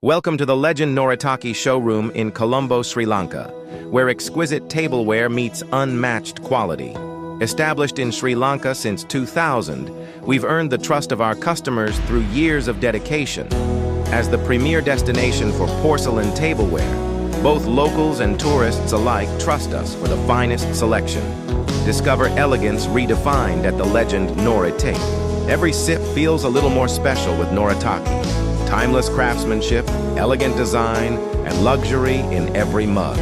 Welcome to the Legend Noritake showroom in Colombo, Sri Lanka, where exquisite tableware meets unmatched quality. Established in Sri Lanka since 2000, we've earned the trust of our customers through years of dedication. As the premier destination for porcelain tableware, both locals and tourists alike trust us for the finest selection. Discover elegance redefined at the Legend Noritake. Every sip feels a little more special with Noritake. Timeless craftsmanship, elegant design, and luxury in every mug.